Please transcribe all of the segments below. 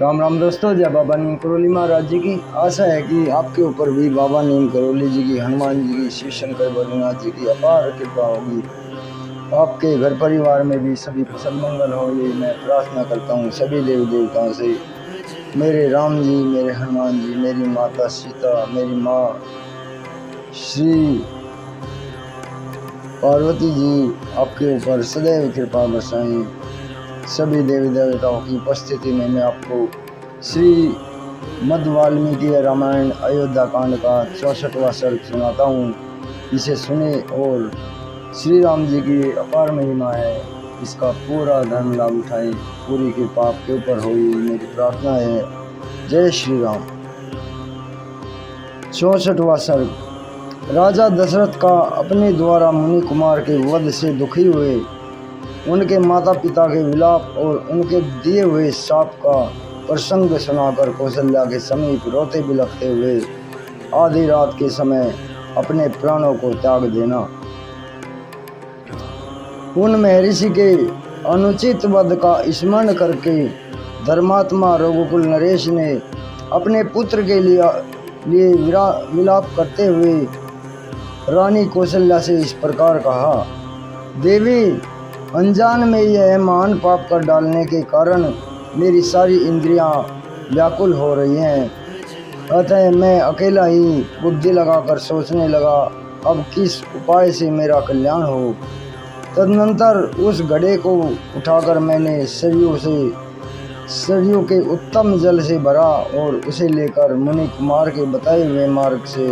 राम राम दोस्तों, जय बाबा नीम करोली महाराज जी की। आशा है कि आपके ऊपर भी बाबा नीम करोली जी की, हनुमान जी की, शिव शंकर भोलेनाथ जी की अपार कृपा होगी। आपके घर परिवार में भी सभी कुशल मंगल हो, यही मैं प्रार्थना करता हूँ सभी देवी देवताओं से। मेरे राम जी, मेरे हनुमान जी, मेरी माता सीता, मेरी माँ श्री पार्वती जी आपके ऊपर सदैव कृपा बरसाएं। सभी देवी देवताओं की उपस्थिति में मैं आपको श्री मध्य वाल्मीकि रामायण अयोध्या कांड का 64वां सर्ग सुनाता हूँ। इसे सुने और श्री राम जी की अपार महिमा है, इसका पूरा धर्म लाभ उठाएं। पूरी कृपा आपके ऊपर हो, मेरी प्रार्थना है। जय श्री राम। 64वां सर्ग। राजा दशरथ का अपने द्वारा मुनि कुमार के वध से दुखी हुए, उनके माता पिता के विलाप और उनके दिए हुए शाप का प्रसंग सुनाकर कौशल्या के समीप रोते बिलखते हुए आधी रात के समय अपने प्राणों को त्याग देना। उन महर्षि के अनुचित वध का स्मरण करके धर्मात्मा रघुकुल नरेश ने अपने पुत्र के लिए विलाप करते हुए रानी कौशल्या से इस प्रकार कहा। देवी, अनजान में यह महान पाप कर डालने के कारण मेरी सारी इंद्रियां व्याकुल हो रही हैं। अतः मैं अकेला ही बुद्धि लगाकर सोचने लगा, अब किस उपाय से मेरा कल्याण हो। तदनंतर उस घड़े को उठाकर मैंने सरयू के उत्तम जल से भरा और उसे लेकर मुनि कुमार के बताए हुए मार्ग से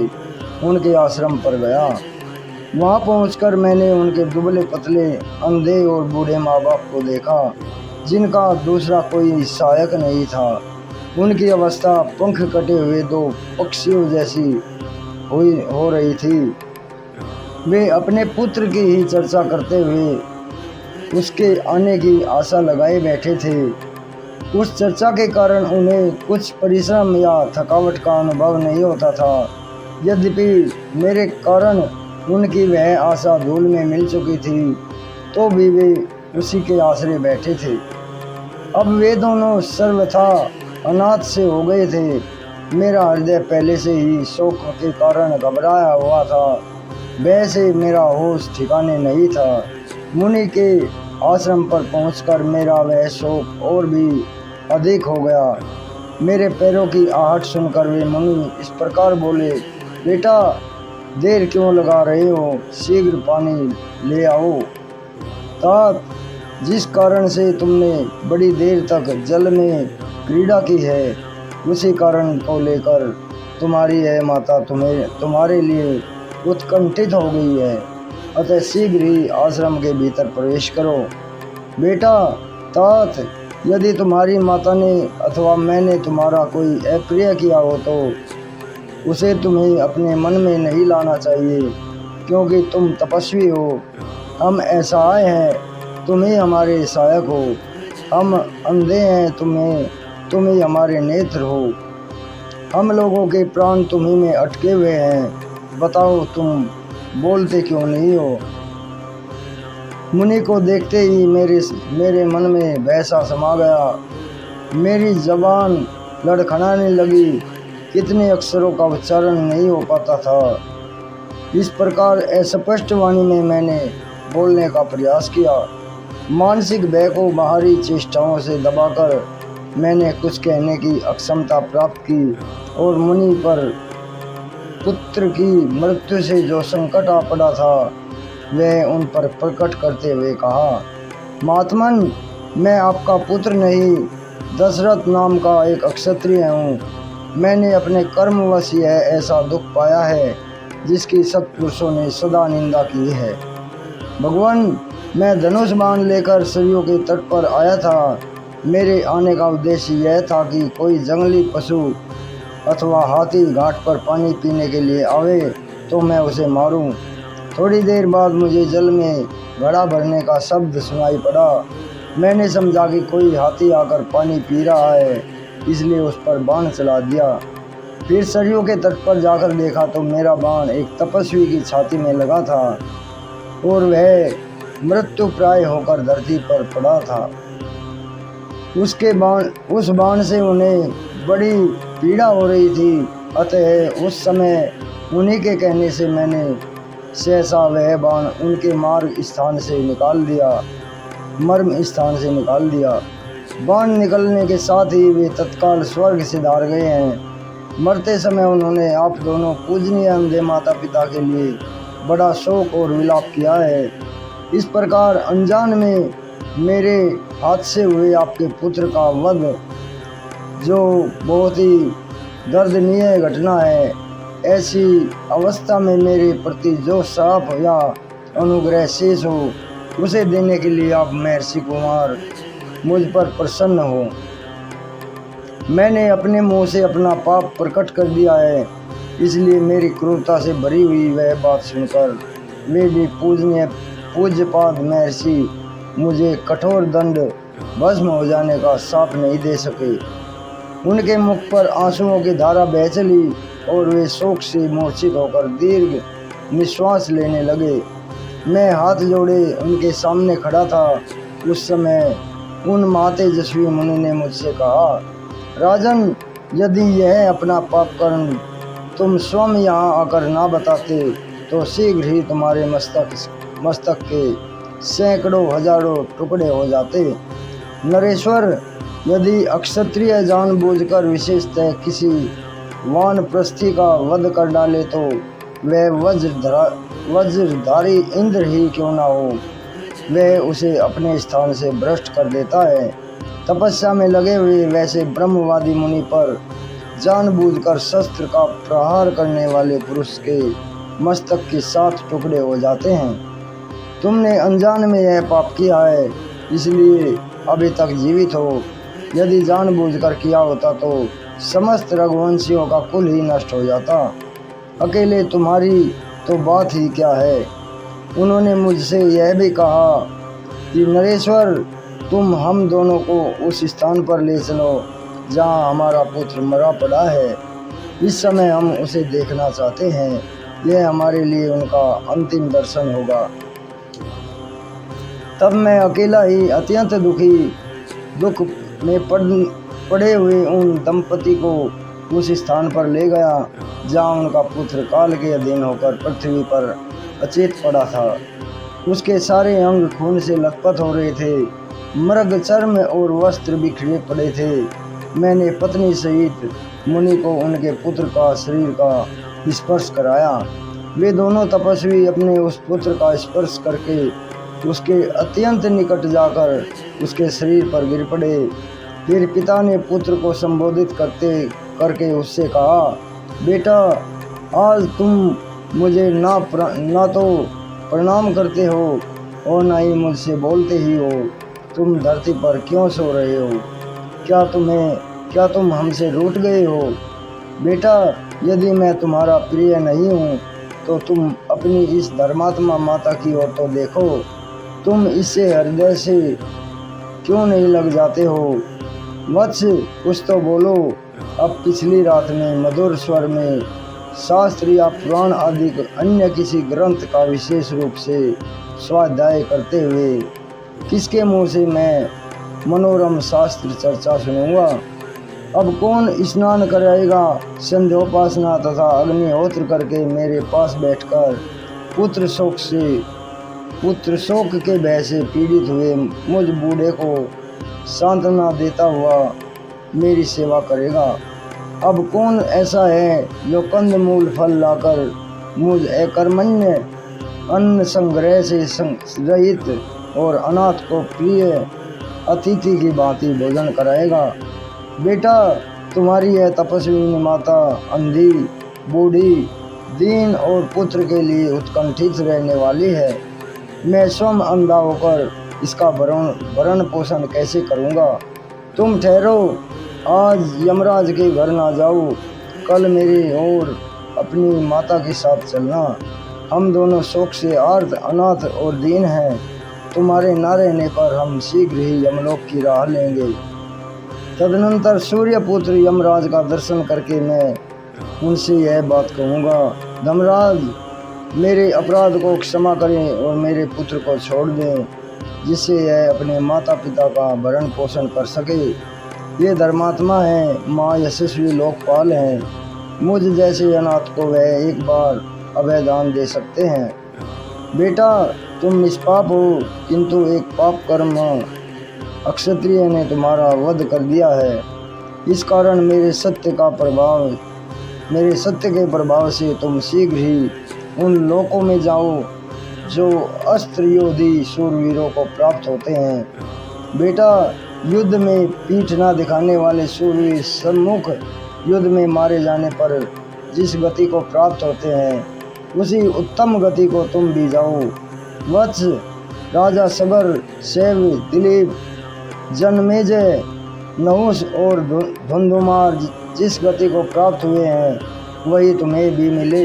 उनके आश्रम पर गया। वहाँ पहुंचकर मैंने उनके दुबले पतले, अंधे और बूढ़े माँ बाप को देखा, जिनका दूसरा कोई सहायक नहीं था। उनकी अवस्था पंख कटे हुए दो पक्षियों जैसी हो रही थी। वे अपने पुत्र की ही चर्चा करते हुए उसके आने की आशा लगाए बैठे थे। उस चर्चा के कारण उन्हें कुछ परिश्रम या थकावट का अनुभव नहीं होता था। यद्यपि मेरे कारण उनकी वह आशा धूल में मिल चुकी थी, तो भी वे उसी के आसरे बैठे थे। अब वे दोनों सर्वथा अनाथ से हो गए थे। मेरा हृदय पहले से ही शोक के कारण घबराया हुआ था, वैसे मेरा होश ठिकाने नहीं था। मुनि के आश्रम पर पहुंचकर मेरा वह शोक और भी अधिक हो गया। मेरे पैरों की आहट सुनकर वे मुनि इस प्रकार बोले, बेटा, देर क्यों लगा रहे हो, शीघ्र पानी ले आओ। तात, जिस कारण से तुमने बड़ी देर तक जल में क्रीड़ा की है, उसी कारण को लेकर तुम्हारी यह माता तुम्हारे लिए उत्कंठित हो गई है। अतः शीघ्र ही आश्रम के भीतर प्रवेश करो। बेटा तात, यदि तुम्हारी माता ने अथवा मैंने तुम्हारा कोई अप्रिय किया हो तो उसे तुम्हें अपने मन में नहीं लाना चाहिए, क्योंकि तुम तपस्वी हो। हम असहाय हैं, तुम ही हमारे सहायक हो। हम अंधे हैं, तुम ही हमारे नेत्र हो। हम लोगों के प्राण तुम्ही में अटके हुए हैं। बताओ, तुम बोलते क्यों नहीं हो। मुनि को देखते ही मेरे मन में वैसा समा गया। मेरी जबान लड़खड़ाने लगी, कितने अक्षरों का उच्चारण नहीं हो पाता था। इस प्रकार अस्पष्ट वाणी में मैंने बोलने का प्रयास किया। मानसिक भय को बाहरी चेष्टाओं से दबाकर मैंने कुछ कहने की अक्षमता प्राप्त की और मुनि पर पुत्र की मृत्यु से जो संकट आ पड़ा था, वह उन पर प्रकट करते हुए कहा, महात्मन, मैं आपका पुत्र नहीं, दशरथ नाम का एक क्षत्रिय हूँ। मैंने अपने कर्मवश यह ऐसा दुख पाया है, जिसकी सत्पुरुषों ने सदा निंदा की है। भगवान, मैं धनुष बाण लेकर सरयू के तट पर आया था। मेरे आने का उद्देश्य यह था कि कोई जंगली पशु अथवा हाथी घाट पर पानी पीने के लिए आवे तो मैं उसे मारूं। थोड़ी देर बाद मुझे जल में घड़ा भरने का शब्द सुनाई पड़ा। मैंने समझा कि कोई हाथी आकर पानी पी रहा है, इसलिए उस पर बाण चला दिया। फिर सरयू के तट पर जाकर देखा तो मेरा बाण एक तपस्वी की छाती में लगा था और वह मृत्यु प्राय होकर धरती पर पड़ा था। उस बाण से उन्हें बड़ी पीड़ा हो रही थी। अतः उस समय उन्हीं के कहने से मैंने सहसा वह बाण उनके मर्म स्थान से निकाल दिया। बाण निकलने के साथ ही वे तत्काल स्वर्ग से धार गए हैं। मरते समय उन्होंने आप दोनों पूजनीय अंधे माता पिता के लिए बड़ा शोक और विलाप किया है। इस प्रकार अनजान में मेरे हाथ से हुए आपके पुत्र का वध, जो बहुत ही दर्दनीय घटना है, ऐसी अवस्था में मेरे प्रति जो श्राप या अनुग्रह शेष हो, उसे देने के लिए आप महर्षि कुमार मुझ पर प्रसन्न हो। मैंने अपने मुंह से अपना पाप प्रकट कर दिया है, इसलिए मेरी क्रूरता से भरी हुई वह बात सुनकर वे भी पूज्यपाद महर्षि मुझे कठोर दंड भस्म हो जाने का शाप नहीं दे सके। उनके मुख पर आंसुओं की धारा बह चली और वे शोक से मूर्छित होकर दीर्घ निश्वास लेने लगे। मैं हाथ जोड़े उनके सामने खड़ा था। उस समय उन महातेजस्वी मुनि ने मुझसे कहा, राजन, यदि यह अपना पाप कर्म तुम स्वयं यहाँ आकर ना बताते तो शीघ्र ही तुम्हारे मस्तक के सैकड़ों हजारों टुकड़े हो जाते। नरेश्वर, यदि अक्षत्रिय जानबूझकर विशेषतः किसी वानप्रस्थी का वध कर डाले तो वह वज्रधारी इंद्र ही क्यों ना हो, वह उसे अपने स्थान से भ्रष्ट कर देता है। तपस्या में लगे हुए वैसे ब्रह्मवादी मुनि पर जानबूझकर शस्त्र का प्रहार करने वाले पुरुष के मस्तक के 7 टुकड़े हो जाते हैं। तुमने अनजान में यह पाप किया है, इसलिए अभी तक जीवित हो। यदि जानबूझकर किया होता तो समस्त रघुवंशियों का कुल ही नष्ट हो जाता। अकेले तुम्हारी तो बात ही क्या है। उन्होंने मुझसे यह भी कहा कि नरेश्वर, तुम हम दोनों को उस स्थान पर ले चलो जहाँ हमारा पुत्र मरा पड़ा है। इस समय हम उसे देखना चाहते हैं। यह हमारे लिए उनका अंतिम दर्शन होगा। तब मैं अकेला ही अत्यंत दुख में पड़े हुए उन दंपति को उस स्थान पर ले गया जहाँ उनका पुत्र काल के अधीन होकर पृथ्वी पर अचेत पड़ा था। उसके सारे अंग खून से लथपथ हो रहे थे, मृग चर्म और वस्त्र बिखरे पड़े थे। मैंने पत्नी सहित मुनि को उनके पुत्र का शरीर का स्पर्श कराया। वे दोनों तपस्वी अपने उस पुत्र का स्पर्श करके उसके अत्यंत निकट जाकर उसके शरीर पर गिर पड़े। फिर पिता ने पुत्र को संबोधित करके उससे कहा, बेटा, आज तुम मुझे ना तो प्रणाम करते हो और ना ही मुझसे बोलते ही हो। तुम धरती पर क्यों सो रहे हो? क्या तुम हमसे रूठ गए हो? बेटा, यदि मैं तुम्हारा प्रिय नहीं हूँ तो तुम अपनी इस धर्मात्मा माता की ओर तो देखो। तुम इससे हृदय से क्यों नहीं लग जाते हो? वत्स, कुछ तो बोलो। अब पिछली रात में मधुर स्वर में शास्त्र या पुराण आदि अन्य किसी ग्रंथ का विशेष रूप से स्वाध्याय करते हुए किसके मुंह से मैं मनोरम शास्त्र चर्चा सुनूंगा? अब कौन स्नान कराएगा? संध्योपासना तथा अग्निहोत्र करके मेरे पास बैठकर पुत्र शोक के भय से पीड़ित हुए मुझ बूढ़े को सांत्वना देता हुआ मेरी सेवा करेगा? अब कौन ऐसा है जो कंद मूल फल लाकर मुझ अकर्मण्य अन्न संग्रह से रहित और अनाथ को प्रिय अतिथि की भांति भोजन कराएगा? बेटा, तुम्हारी यह तपस्विनी माता अंधी, बूढ़ी, दीन और पुत्र के लिए उत्कंठित रहने वाली है। मैं स्वयं अंधा होकर इसका भरण पोषण कैसे करूँगा? तुम ठहरो, आज यमराज के घर ना जाओ, कल मेरी और अपनी माता के साथ चलना। हम दोनों शोक से आर्त, अनाथ और दीन हैं। तुम्हारे न रहने पर हम शीघ्र ही यमलोक की राह लेंगे। तदनंतर सूर्यपुत्र यमराज का दर्शन करके मैं उनसे यह बात कहूँगा, धर्मराज, मेरे अपराध को क्षमा करें और मेरे पुत्र को छोड़ दें। जिससे यह अपने माता पिता का भरण पोषण कर सके। ये धर्मात्मा हैं, माँ यशस्वी लोकपाल हैं। मुझ जैसे अनाथ को वह एक बार अभय दान दे सकते हैं। बेटा, तुम निष्पाप हो, किंतु एक पाप कर्म अक्षत्रिय ने तुम्हारा वध कर दिया है। इस कारण मेरे सत्य के प्रभाव से तुम शीघ्र ही उन लोकों में जाओ जो अस्त्र योधी शूरवीरों को प्राप्त होते हैं। बेटा, युद्ध में पीठ न दिखाने वाले शूरवीर सम्मुख युद्ध में मारे जाने पर जिस गति को प्राप्त होते हैं, उसी उत्तम गति को तुम भी जाओ। वत्स, राजा सगर, शैव, दिलीप, जनमेजय, नहुष और धुंधुमार जिस गति को प्राप्त हुए हैं, वही तुम्हें भी मिले।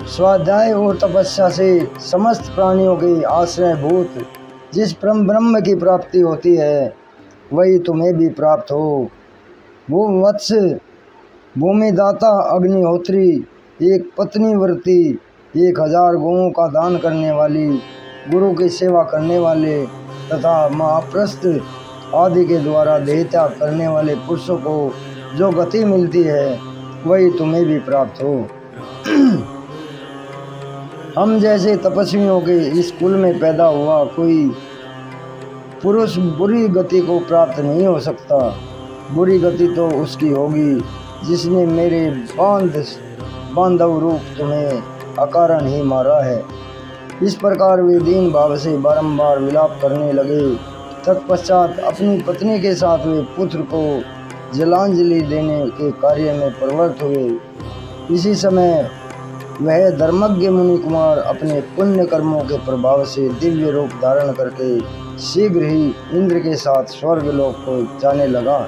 स्वाध्याय और तपस्या से समस्त प्राणियों के आश्रयभूत जिस परम ब्रह्म की प्राप्ति होती है, वही तुम्हें भी प्राप्त हो। वो वत्स, भूमिदाता अग्निहोत्री, एक पत्नी व्रती, 1000 गौओं का दान करने वाली, गुरु की सेवा करने वाले तथा महाप्रस्थ आदि के द्वारा देह त्याग करने वाले पुरुषों को जो गति मिलती है, वही तुम्हें भी प्राप्त हो। हम जैसे तपस्वियों के इस कुल में पैदा हुआ कोई पुरुष बुरी गति को प्राप्त नहीं हो सकता। बुरी गति तो उसकी होगी जिसने मेरे बांधव रूप तुम्हें अकारण ही मारा है। इस प्रकार वे दीन भाव से बारंबार विलाप करने लगे। तत्पश्चात अपनी पत्नी के साथ वे पुत्र को जलांजलि देने के कार्य में प्रवृत्त हुए। इसी समय वह धर्मज्ञ मुनि कुमार अपने पुण्य कर्मों के प्रभाव से दिव्य रूप धारण करके शीघ्र ही इंद्र के साथ स्वर्ग लोक को जाने लगा।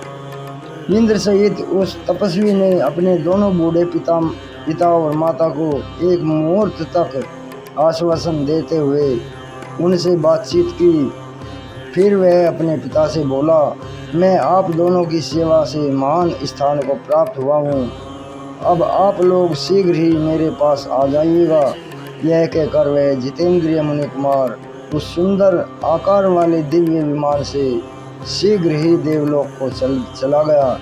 इंद्र सहित उस तपस्वी ने अपने दोनों बूढ़े पिता और माता को एक मुहूर्त तक आश्वासन देते हुए उनसे बातचीत की। फिर वह अपने पिता से बोला, मैं आप दोनों की सेवा से महान स्थान को प्राप्त हुआ हूँ। अब आप लोग शीघ्र ही मेरे पास आ जाइएगा। यह कहकर वह जितेंद्रिय मुनि कुमार उस सुंदर आकार वाले दिव्य विमान से शीघ्र ही देवलोक को चला गया।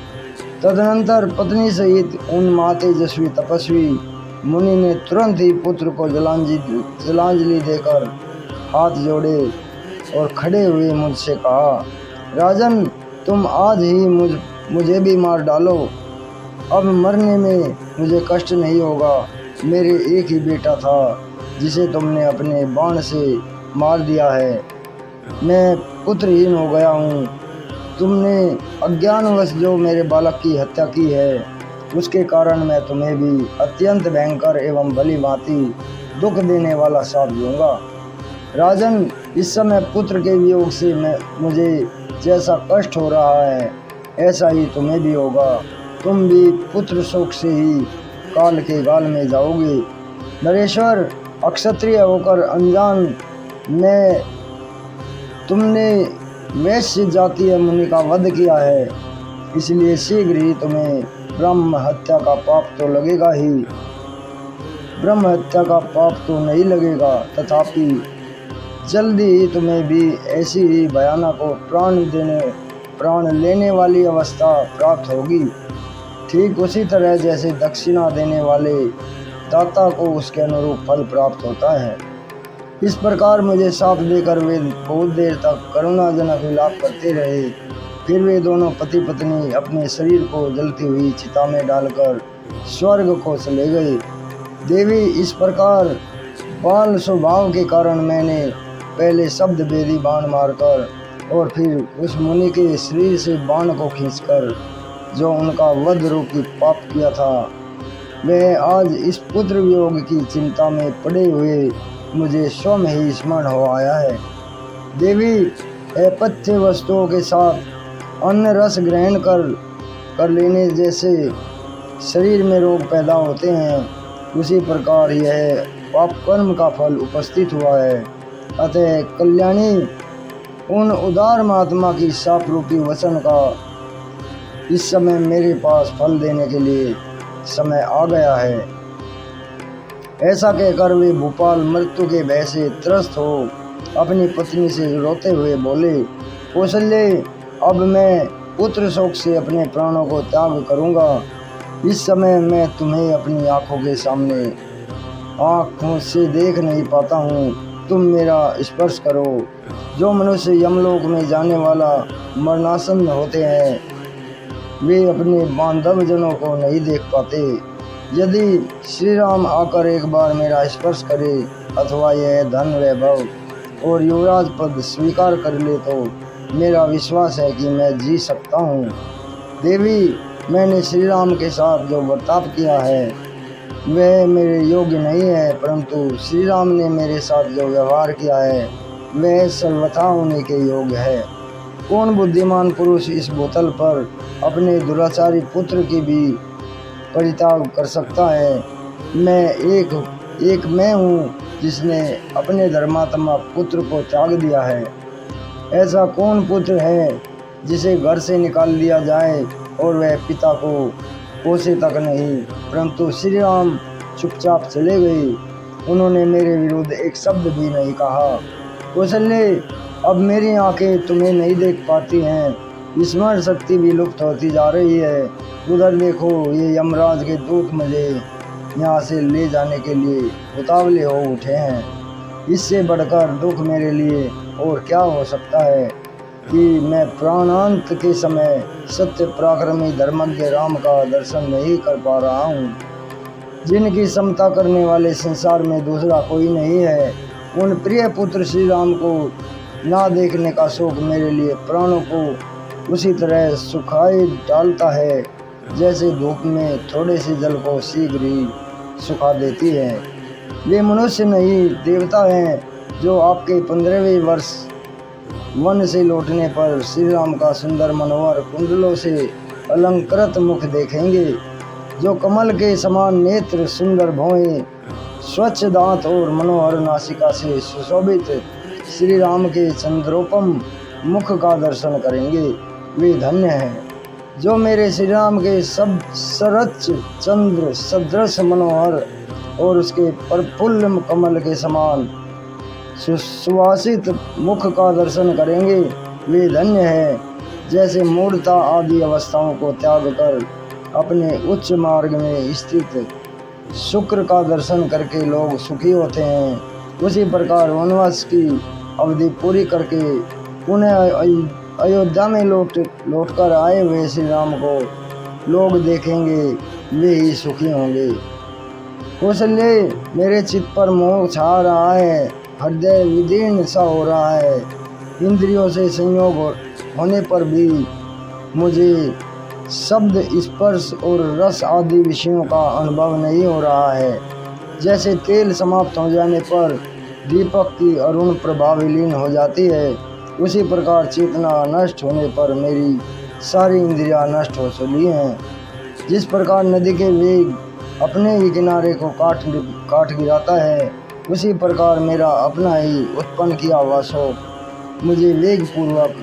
तदनंतर पत्नी सहित उन महातेजस्वी तपस्वी मुनि ने तुरंत ही पुत्र को जलांजलि देकर हाथ जोड़े और खड़े हुए मुझसे कहा, राजन, तुम आज ही मुझे भी मार डालो। अब मरने में मुझे कष्ट नहीं होगा। मेरे एक ही बेटा था जिसे तुमने अपने बाण से मार दिया है। मैं पुत्रहीन हो गया हूँ। तुमने अज्ञानवश जो मेरे बालक की हत्या की है, उसके कारण मैं तुम्हें भी अत्यंत भयंकर एवं भली भांति दुख देने वाला शाप दूंगा। राजन, इस समय पुत्र के वियोग से मुझे जैसा कष्ट हो रहा है, ऐसा ही तुम्हें भी होगा। तुम भी पुत्र शोक से ही काल के गाल में जाओगे। नरेश्वर, अक्षत्रिय होकर अनजान में तुमने वैश्य जातीय मुनि का वध किया है, इसलिए शीघ्र ही तुम्हें ब्रह्म हत्या का पाप तो लगेगा ही। ब्रह्म हत्या का पाप तो नहीं लगेगा, तथापि जल्दी ही तुम्हें भी ऐसी ही भयानक और प्राण लेने वाली अवस्था प्राप्त होगी। ठीक उसी तरह जैसे दक्षिणा देने वाले दाता को उसके अनुरूप फल प्राप्त होता है। इस प्रकार मुझे शाप देकर वे बहुत देर तक करुणाजनक विलाप करते रहे। फिर वे दोनों पति पत्नी अपने शरीर को जलती हुई चिता में डालकर स्वर्ग को चले गए। देवी, इस प्रकार बाल स्वभाव के कारण मैंने पहले शब्द भेदी बाण मारकर और फिर उस मुनि के शरीर से बाण को खींचकर जो उनका वध रूपी पाप किया था, वह आज इस पुत्र वियोग की चिंता में पड़े हुए मुझे स्वयं ही स्मरण हो आया है। देवी, अपथ्य वस्तुओं के साथ अन्न रस ग्रहण कर लेने जैसे शरीर में रोग पैदा होते हैं, उसी प्रकार यह पाप कर्म का फल उपस्थित हुआ है। अतः कल्याणी, उन उदार महात्मा की शाप रूपी वचन का इस समय मेरे पास फल देने के लिए समय आ गया है। ऐसा कहकर वे भोपाल मृत्यु के भय से त्रस्त हो अपनी पत्नी से रोते हुए बोले, कौशल्य, अब मैं पुत्र शोक से अपने प्राणों को त्याग करूंगा। इस समय मैं तुम्हें अपनी आंखों के सामने आँखों से देख नहीं पाता हूँ, तुम मेरा स्पर्श करो। जो मनुष्य यमलोक में जाने वाला मरणासन्न होते हैं, वे अपने बांधवजनों को नहीं देख पाते। यदि श्री राम आकर एक बार मेरा स्पर्श करे अथवा यह धन वैभव और युवराज पद स्वीकार कर ले तो मेरा विश्वास है कि मैं जी सकता हूँ। देवी, मैंने श्री राम के साथ जो बर्ताव किया है वह मेरे योग्य नहीं है, परंतु श्री राम ने मेरे साथ जो व्यवहार किया है वह सर्वथा होने के योग्य है। कौन बुद्धिमान पुरुष इस बोतल पर अपने दुराचारी पुत्र की भी परित्याग कर सकता है? मैं हूँ जिसने अपने धर्मात्मा पुत्र को त्याग दिया है। ऐसा कौन पुत्र है जिसे घर से निकाल दिया जाए और वह पिता को कोसे तक नहीं? परंतु श्री राम चुपचाप चले गए, उन्होंने मेरे विरुद्ध एक शब्द भी नहीं कहा। कौशल्य, अब मेरी आंखें तुम्हें नहीं देख पाती हैं, स्मरण शक्ति भी लुप्त होती जा रही है। उधर देखो, ये यमराज के दूत मुझे यहाँ से ले जाने के लिए उतावले हो उठे हैं। इससे बढ़कर दुख मेरे लिए और क्या हो सकता है कि मैं प्राणांत के समय सत्य पराक्रमी धर्मज्ञ राम का दर्शन नहीं कर पा रहा हूँ, जिनकी समता करने वाले संसार में दूसरा कोई नहीं है। उन प्रिय पुत्र श्री राम को ना देखने का शोक मेरे लिए प्राणों को उसी तरह सुखाए डालता है जैसे धूप में थोड़े से जल को शीघ्र ही सुखा देती है। वे मनुष्य नहीं, देवता हैं जो आपके 15वें वर्ष वन से लौटने पर श्री राम का सुंदर मनोहर कुंडलों से अलंकृत मुख देखेंगे, जो कमल के समान नेत्र, सुंदर भौहें, स्वच्छ दांत और मनोहर नासिका से सुशोभित श्री राम के चंद्रोपम मुख का दर्शन करेंगे। वे धन्य हैं जो मेरे श्री राम के सब सरच चंद्र सदृश मनोहर और उसके प्रफुल्ल कमल के समान सुवासित मुख का दर्शन करेंगे। वे धन्य हैं जैसे मूढ़ता आदि अवस्थाओं को त्याग कर अपने उच्च मार्ग में स्थित शुक्र का दर्शन करके लोग सुखी होते हैं। उसी प्रकार वनवास की अवधि पूरी करके पुनः अयोध्या में लौटकर आए हुए श्री राम को लोग देखेंगे, वे ही सुखी होंगे। कौशल्य, मेरे चित्त पर मोह छा रहा है, हृदय विदीर्ण सा हो रहा है। इंद्रियों से संयोग होने पर भी मुझे शब्द, स्पर्श और रस आदि विषयों का अनुभव नहीं हो रहा है। जैसे तेल समाप्त हो जाने पर दीपक की अरुण प्रभा विलीन हो जाती है, उसी प्रकार चेतना नष्ट होने पर मेरी सारी इंद्रियां नष्ट हो चली हैं। जिस प्रकार नदी के वेग अपने ही किनारे को काट गिराता है, उसी प्रकार मेरा अपना ही उत्पन्न किया हुआ शोक मुझे वेग पूर्वक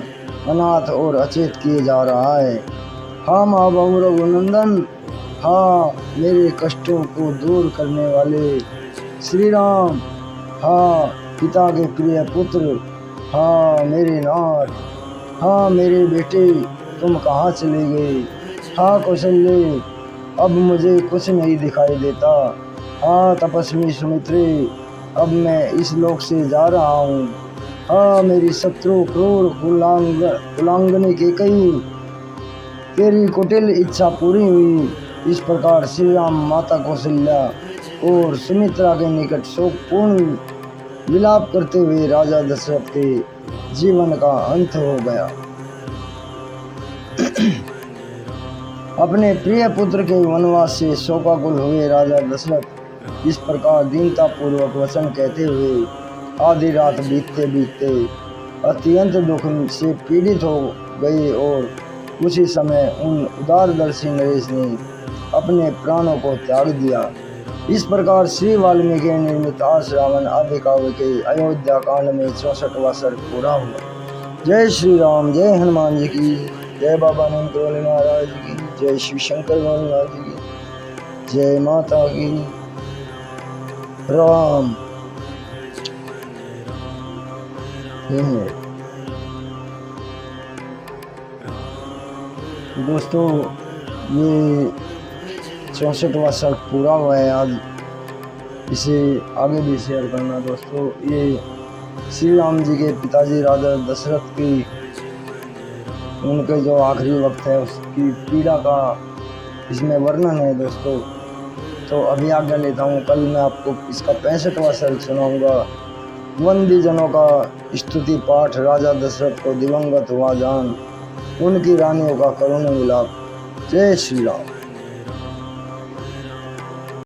अनाथ और अचेत किए जा रहा है। हाँ माँ बहु रघुनंदन, हाँ मेरे कष्टों को दूर करने वाले श्री राम, हाँ पिता के प्रिय पुत्र, हाँ मेरे नाथ, हाँ मेरे बेटे, तुम कहाँ चले गए? हाँ कौशल्य, अब मुझे कुछ नहीं दिखाई देता। हाँ तपस्वी सुमित्रे, अब मैं इस लोक से जा रहा हूँ। हाँ मेरी शत्रु क्रूर कुलांगनी के कई, तेरी कुटिल इच्छा पूरी हुई। इस प्रकार श्री राम माता कौशल्या और सुमित्रा के निकट शोकपूर्ण विलाप करते हुए राजा दशरथ के जीवन का अंत हो गया। अपने प्रिय पुत्र के वनवास से शोकाकुल हुए राजा दशरथ इस प्रकार दीनता पूर्वक वचन कहते हुए आधी रात बीतते बीतते अत्यंत दुख से पीड़ित हो गए और उसी समय उन उदारदर्शी नरेश ने अपने प्राणों को त्याग दिया। इस प्रकार श्री वाल्मीकि निर्मित आस रावण आदि काव्य के अयोध्या कांड में 64वां सर्ग पूरा हुआ। जय श्री राम, जय हनुमान जी की, जय बाबा नीम करोली महाराज की, जय शिव शंकर भोलेनाथ जी की, जय माता की राम। हैं। दोस्तों ये 64वां सर्ग पूरा हुआ है आज, इसे आगे भी शेयर करना। दोस्तों ये श्री राम जी के पिताजी राजा दशरथ की उनके जो आखिरी वक्त है उसकी पीड़ा का इसमें वर्णन है दोस्तों। तो अभी आज्ञा लेता हूँ, कल मैं आपको इसका 65वां सर्ग सुनाऊंगा। वंदी जनों का स्तुति पाठ, राजा दशरथ को दिवंगत हुआ जान, उनकी रानियों का करुण विलाप। जय श्री राम।